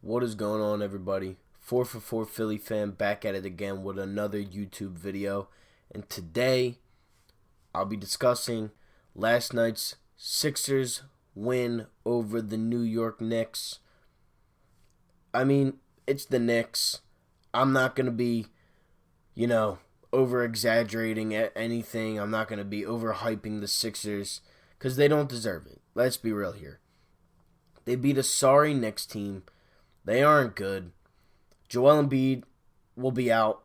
What is going on, everybody? 4 for 4 Philly fan back at it again with another YouTube video. And today, I'll be discussing last night's Sixers win over the New York Knicks. I mean, it's the Knicks. I'm not going to be, over-exaggerating at anything. I'm not going to be overhyping the Sixers because they don't deserve it. Let's be real here. They beat a sorry Knicks team. They aren't good. Joel Embiid will be out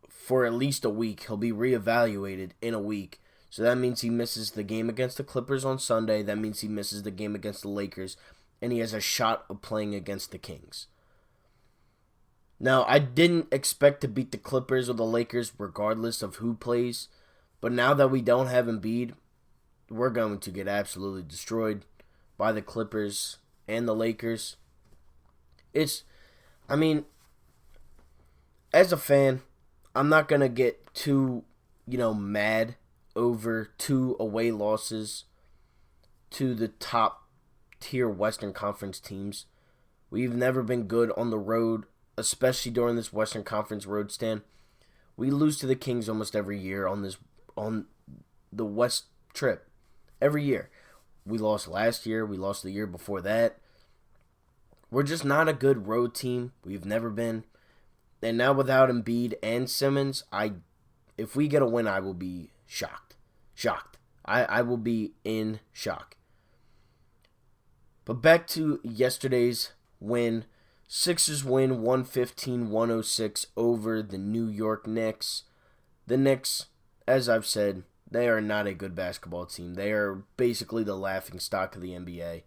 for at least a week. He'll be reevaluated in a week. So that means he misses the game against the Clippers on Sunday. That means he misses the game against the Lakers. And he has a shot of playing against the Kings. Now, I didn't expect to beat the Clippers or the Lakers regardless of who plays. But now that we don't have Embiid, we're going to get absolutely destroyed by the Clippers and the Lakers. As a fan, I'm not going to get too, mad over two away losses to the top tier Western Conference teams. We've never been good on the road, especially during this Western Conference road stand. We lose to the Kings almost every year on the West trip. Every year. We lost last year. We lost the year before that. We're just not a good road team. We've never been. And now without Embiid and Simmons, if we get a win, I will be shocked. I will be in shock. But back to yesterday's win. Sixers win 115-106 over the New York Knicks. The Knicks, as I've said, they are not a good basketball team. They are basically the laughingstock of the NBA.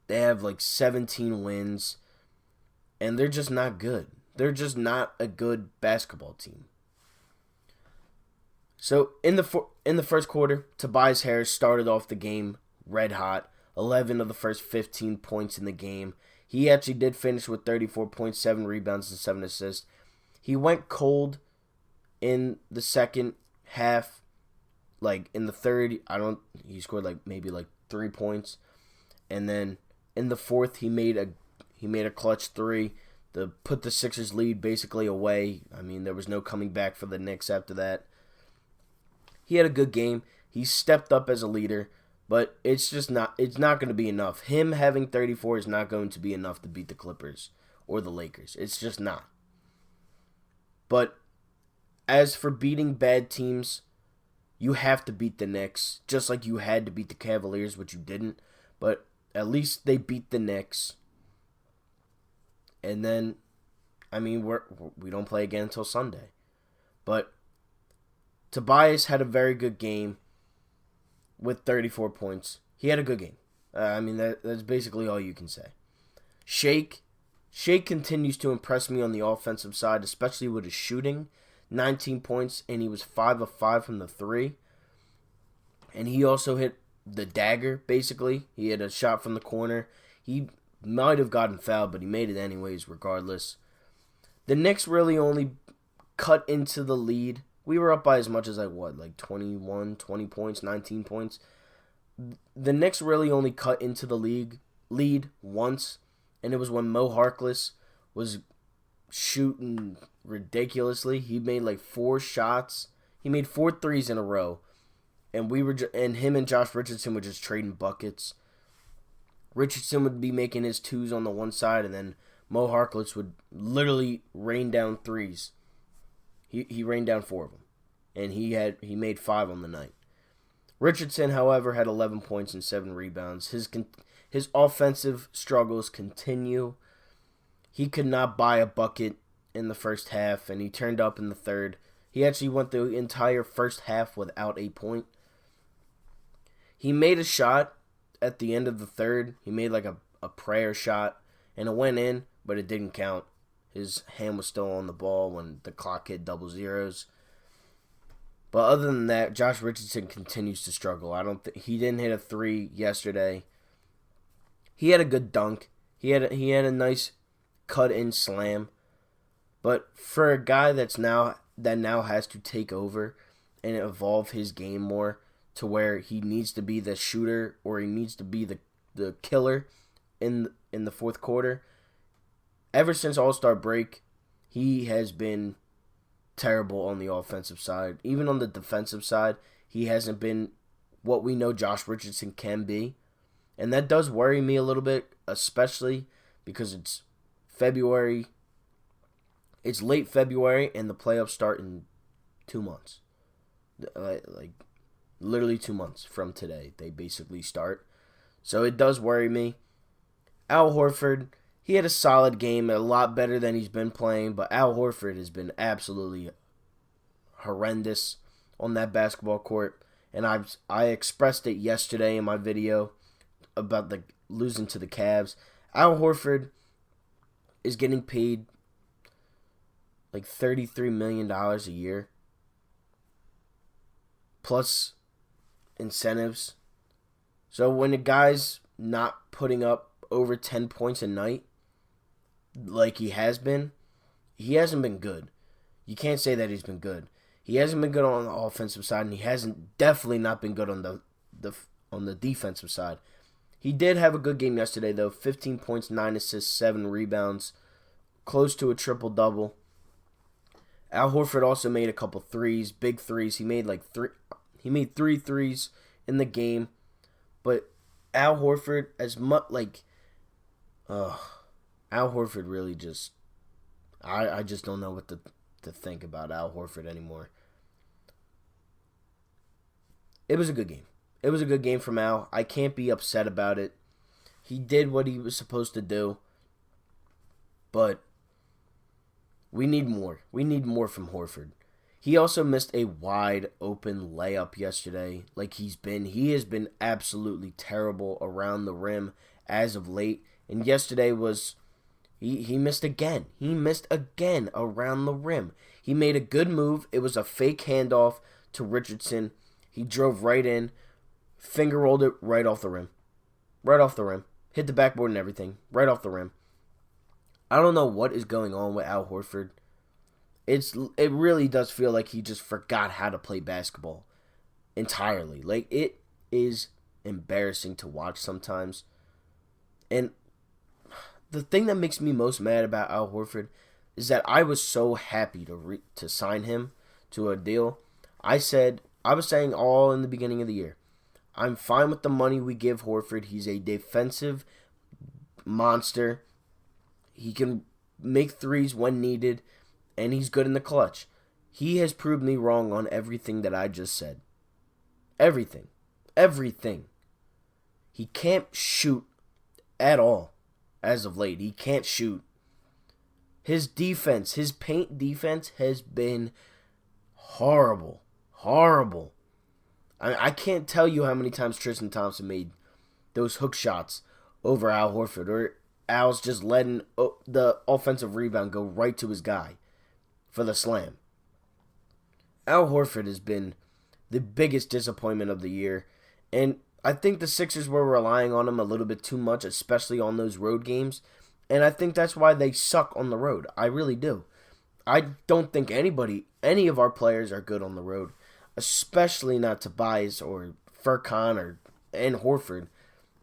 They have like 17 wins, and they're just not good. They're just not a good basketball team. So in the first quarter, Tobias Harris started off the game red hot. 11 of the first 15 points in the game. He actually did finish with 34.7 rebounds and 7 assists. He went cold in the second half. Like in the third, he scored maybe 3 points. And then in the fourth, he made a clutch three to put the Sixers lead basically away. I mean, there was no coming back for the Knicks after that. He had a good game. He stepped up as a leader, but it's not going to be enough. Him having 34 is not going to be enough to beat the Clippers or the Lakers. It's just not. But as for beating bad teams, you have to beat the Knicks, just like you had to beat the Cavaliers, which you didn't. But at least they beat the Knicks. And then, we don't play again until Sunday. But Tobias had a very good game with 34 points. He had a good game. That's basically all you can say. Shake continues to impress me on the offensive side, especially with his shooting. 19 points, and he was 5 of 5 from the three. And he also hit the dagger, basically. He had a shot from the corner. He might have gotten fouled, but he made it anyways, regardless. The Knicks really only cut into the lead. We were up by as much as 20 points, 19 points. The Knicks really only cut into the lead once, and it was when Mo Harkless was shooting ridiculously. He made 4 shots. He made 4 threes in a row. And him and Josh Richardson were just trading buckets. Richardson would be making his twos on the one side, and then Mo Harkless would literally rain down threes. He rained down 4 of them, and he made 5 on the night. Richardson, however, had 11 points and 7 rebounds. His offensive struggles continue. He could not buy a bucket in the first half, and he turned up in the third. He actually went the entire first half without a point. He made a shot at the end of the third. He made a prayer shot, and it went in, but it didn't count. His hand was still on the ball when the clock hit double zeros. But other than that, Josh Richardson continues to struggle. He didn't hit a 3 yesterday. He had a good dunk. He had a nice cut-in slam. But for a guy that now has to take over and evolve his game more to where he needs to be the shooter or he needs to be the killer in the fourth quarter, ever since All-Star break, he has been terrible on the offensive side. Even on the defensive side, he hasn't been what we know Josh Richardson can be. And that does worry me a little bit, especially because it's February. It's late February, and the playoffs start in 2 months. Like literally 2 months from today, they basically start. So it does worry me. Al Horford, he had a solid game, a lot better than he's been playing, but Al Horford has been absolutely horrendous on that basketball court. And I expressed it yesterday in my video about the losing to the Cavs. Al Horford is getting paid like $33 million a year, plus incentives. So when a guy's not putting up over 10 points a night, like he hasn't been good. You can't say that he's been good. He hasn't been good on the offensive side, and he hasn't definitely not been good on the defensive side. He did have a good game yesterday, though. 15 points, 9 assists, 7 rebounds, close to a triple-double. Al Horford also made a couple threes, big threes. He made three threes in the game. But Al Horford, Al Horford really just, I just don't know what to think about Al Horford anymore. It was a good game. It was a good game from Al. I can't be upset about it. He did what he was supposed to do. But we need more. We need more from Horford. He also missed a wide open layup yesterday. He has been absolutely terrible around the rim as of late. And yesterday was, he missed again. He missed again around the rim. He made a good move. It was a fake handoff to Richardson. He drove right in, finger rolled it right off the rim. Right off the rim. Hit the backboard and everything. Right off the rim. I don't know what is going on with Al Horford. It really does feel like he just forgot how to play basketball entirely. Like, it is embarrassing to watch sometimes. And the thing that makes me most mad about Al Horford is that I was so happy to sign him to a deal. I was saying all in the beginning of the year, I'm fine with the money we give Horford. He's a defensive monster. He can make threes when needed, and he's good in the clutch. He has proved me wrong on everything that I just said. Everything. Everything. He can't shoot at all as of late. He can't shoot. His defense, his paint defense has been horrible. Horrible. I can't tell you how many times Tristan Thompson made those hook shots over Al Horford, or Al's just letting the offensive rebound go right to his guy for the slam. Al Horford has been the biggest disappointment of the year, and I think the Sixers were relying on him a little bit too much, especially on those road games, and I think that's why they suck on the road. I really do. I don't think any of our players are good on the road, especially not Tobias or Furkan and Horford.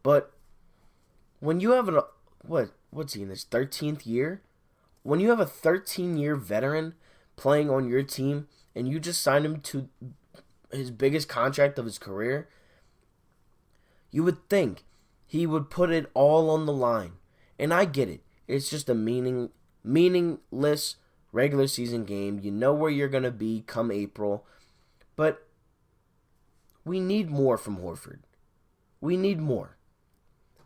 But when you have what's he in his 13th year? When you have a 13-year veteran playing on your team and you just signed him to his biggest contract of his career, you would think he would put it all on the line. And I get it. It's just a meaningless regular season game. You know where you're going to be come April. But we need more from Horford. We need more.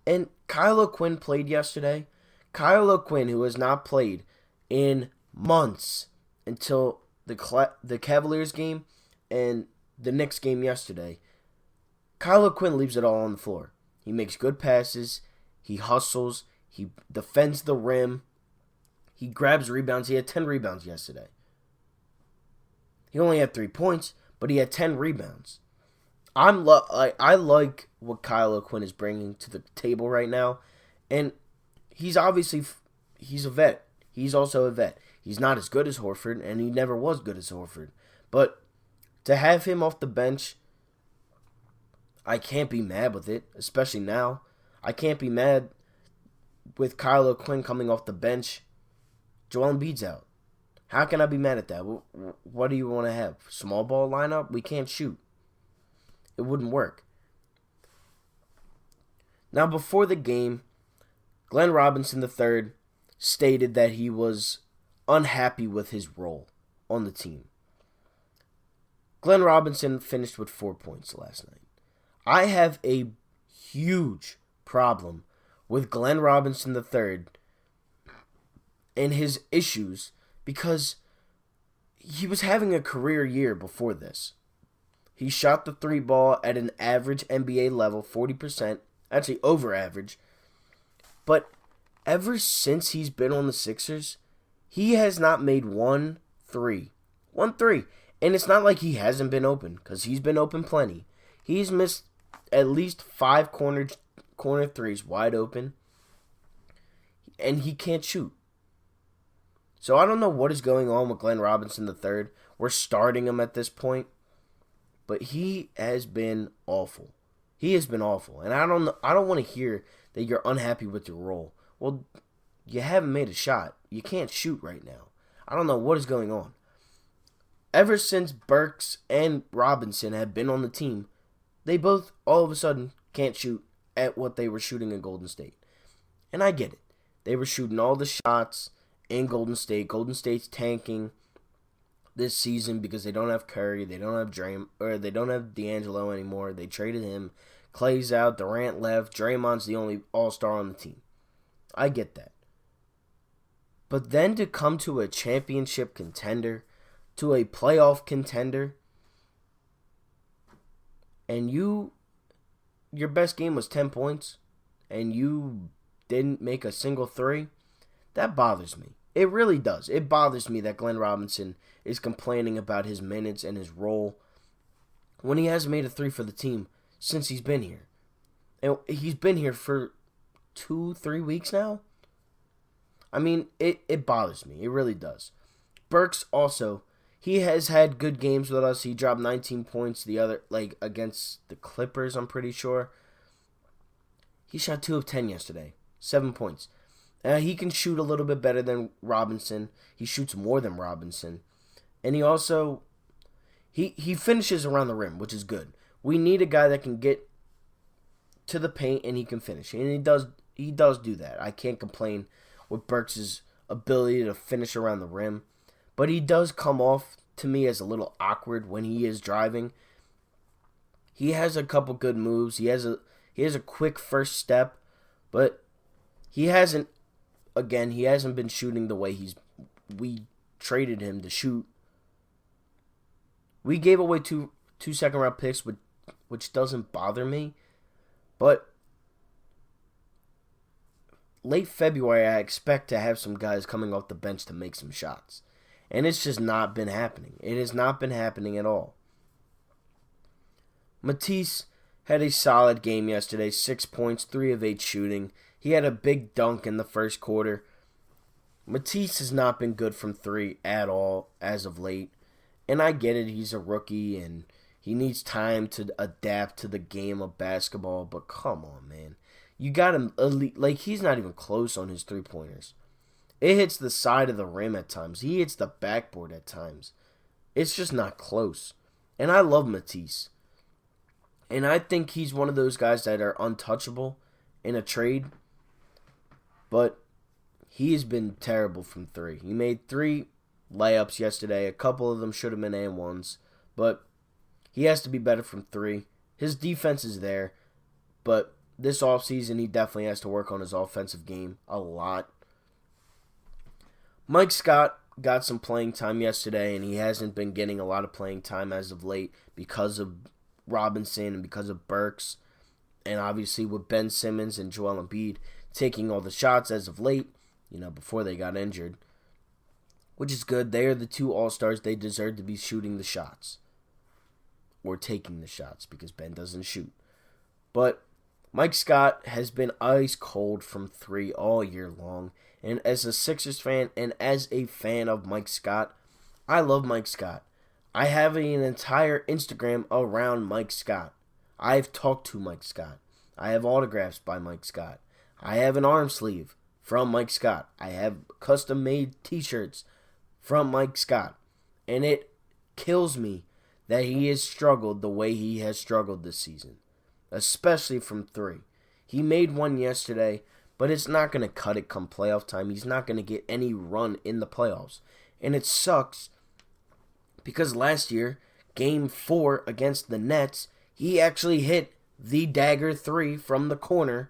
And Kyle O'Quinn played yesterday. Kyle O'Quinn, who has not played in months until the Cavaliers game and the Knicks game yesterday, Kyle O'Quinn leaves it all on the floor. He makes good passes. He hustles. He defends the rim. He grabs rebounds. He had 10 rebounds yesterday. He only had 3 points, but he had 10 rebounds. I like what Kyle O'Quinn is bringing to the table right now, and he's a vet. He's also a vet. He's not as good as Horford, and he never was good as Horford. But to have him off the bench, I can't be mad with it, especially now. I can't be mad with Kyle O'Quinn coming off the bench Joel Embiid's out. How can I be mad at that? What do you want to have? Small ball lineup? We can't shoot. It wouldn't work. Now, before the game, Glenn Robinson III stated that he was unhappy with his role on the team. Glenn Robinson finished with 4 points last night. I have a huge problem with Glenn Robinson III and his issues because he was having a career year before this. He shot the 3 ball at an average NBA level, 40%, actually over average. But ever since he's been on the Sixers, he has not made 1 3. 1 3. And it's not like he hasn't been open, because he's been open plenty. He's missed at least 5 corner threes wide open, and he can't shoot. So I don't know what is going on with Glenn Robinson III. We're starting him at this point, but he has been awful. He has been awful, and I don't want to hear that you're unhappy with your role. Well, you haven't made a shot. You can't shoot right now. I don't know what is going on. Ever since Burks and Robinson have been on the team, they both all of a sudden can't shoot at what they were shooting in Golden State. And I get it. They were shooting all the shots in Golden State. Golden State's tanking this season because they don't have Curry, they don't have D'Angelo anymore. They traded him. Clay's out, Durant left, Draymond's the only all-star on the team. I get that. But then to come to a championship contender, to a playoff contender, and your best game was 10 points, and you didn't make a single 3, that bothers me. It really does. It bothers me that Glenn Robinson is complaining about his minutes and his role when he hasn't made a 3 for the team since he's been here. And he's been here for 2-3 weeks now. I mean, it bothers me. It really does. Burks also, he has had good games with us. He dropped 19 points against the Clippers, I'm pretty sure. He shot 2 of 10 yesterday. 7 points. He can shoot a little bit better than Robinson. He shoots more than Robinson. And he also, he finishes around the rim, which is good. We need a guy that can get to the paint and he can finish. And he does do that. I can't complain with Burks' ability to finish around the rim. But he does come off to me as a little awkward when he is driving. He has a couple good moves. He has a quick first step, but he hasn't been shooting the way we traded him to shoot. We gave away two second-round picks, which doesn't bother me. But late February, I expect to have some guys coming off the bench to make some shots. And it's just not been happening. It has not been happening at all. Matisse had a solid game yesterday. 6 points, 3 of 8 shooting. He had a big dunk in the first quarter. Matisse has not been good from 3 at all as of late. And I get it. He's a rookie and he needs time to adapt to the game of basketball. But come on, man. You got him elite. He's not even close on his 3-pointers. It hits the side of the rim at times. He hits the backboard at times. It's just not close. And I love Matisse. And I think he's one of those guys that are untouchable in a trade. But he has been terrible from 3. He made 3 layups yesterday. A couple of them should have been and-ones. But he has to be better from 3. His defense is there. But this offseason, he definitely has to work on his offensive game a lot. Mike Scott got some playing time yesterday, and he hasn't been getting a lot of playing time as of late because of Robinson and because of Burks. And obviously with Ben Simmons and Joel Embiid taking all the shots as of late, before they got injured. Which is good. They are the 2 All-Stars. They deserve to be shooting the shots. Or taking the shots because Ben doesn't shoot. But Mike Scott has been ice cold from 3 all year long. And as a Sixers fan and as a fan of Mike Scott, I love Mike Scott. I have an entire Instagram around Mike Scott. I've talked to Mike Scott. I have autographs by Mike Scott. I have an arm sleeve from Mike Scott. I have custom-made t-shirts from Mike Scott. And it kills me that he has struggled the way he has struggled this season, especially from 3. He made one yesterday, but it's not going to cut it come playoff time. He's not going to get any run in the playoffs. And it sucks because last year, Game 4 against the Nets, he actually hit the dagger 3 from the corner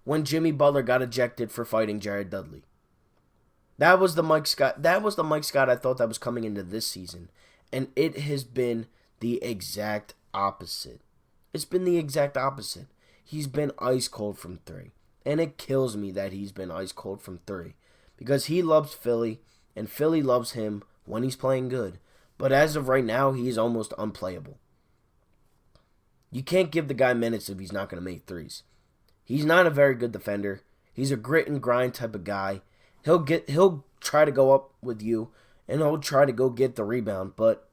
when Jimmy Butler got ejected for fighting Jared Dudley. That was the Mike Scott I thought that was coming into this season. And it has been the exact opposite. It's been the exact opposite. He's been ice cold from 3. And it kills me that he's been ice cold from 3. Because he loves Philly, and Philly loves him when he's playing good. But as of right now, he's almost unplayable. You can't give the guy minutes if he's not going to make threes. He's not a very good defender. He's a grit and grind type of guy. He'll try to go up with you, and he'll try to go get the rebound. But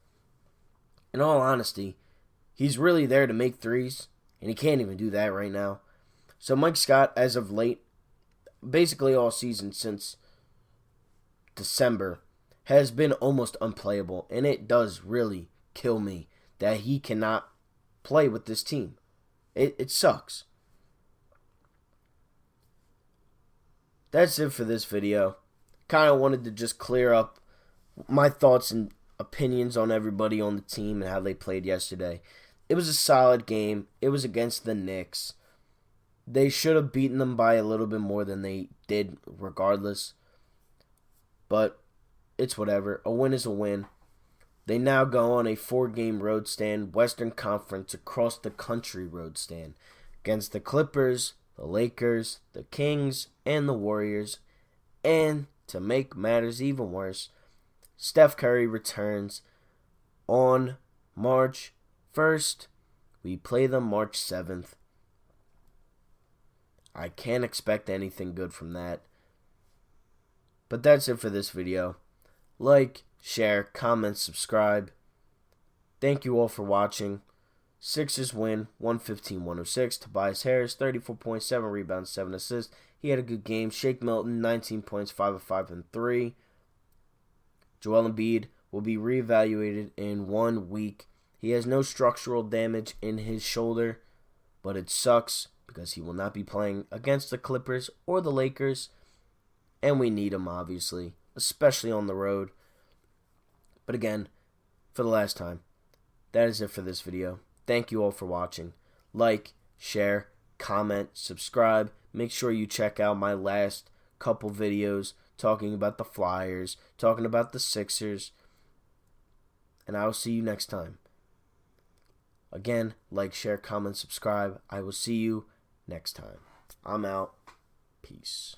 in all honesty, he's really there to make threes, and he can't even do that right now. So Mike Scott, as of late, basically all season since December, has been almost unplayable, and it does really kill me that he cannot play with this team. It sucks. That's it for this video. Kind of wanted to just clear up my thoughts and opinions on everybody on the team and how they played yesterday. It was a solid game. It was against the Knicks. They should have beaten them by a little bit more than they did regardless. But it's whatever. A win is a win. They now go on a 4-game road stand, Western Conference across the country road stand against the Clippers, the Lakers, the Kings, and the Warriors. And to make matters even worse, Steph Curry returns on March 1st. We play them March 7th. I can't expect anything good from that. But that's it for this video. Like, share, comment, subscribe. Thank you all for watching. Sixers win, 115-106. Tobias Harris, 34.7 rebounds, 7 assists. He had a good game. Shake Milton, 19 points, 5 of 5 and 3. Joel Embiid will be reevaluated in 1 week. He has no structural damage in his shoulder, but it sucks because he will not be playing against the Clippers or the Lakers, and we need him, obviously, especially on the road. But again, for the last time, that is it for this video. Thank you all for watching. Like, share, comment, subscribe. Make sure you check out my last couple videos talking about the Flyers, talking about the Sixers, and I will see you next time. Again, like, share, comment, subscribe. I will see you next time. I'm out. Peace.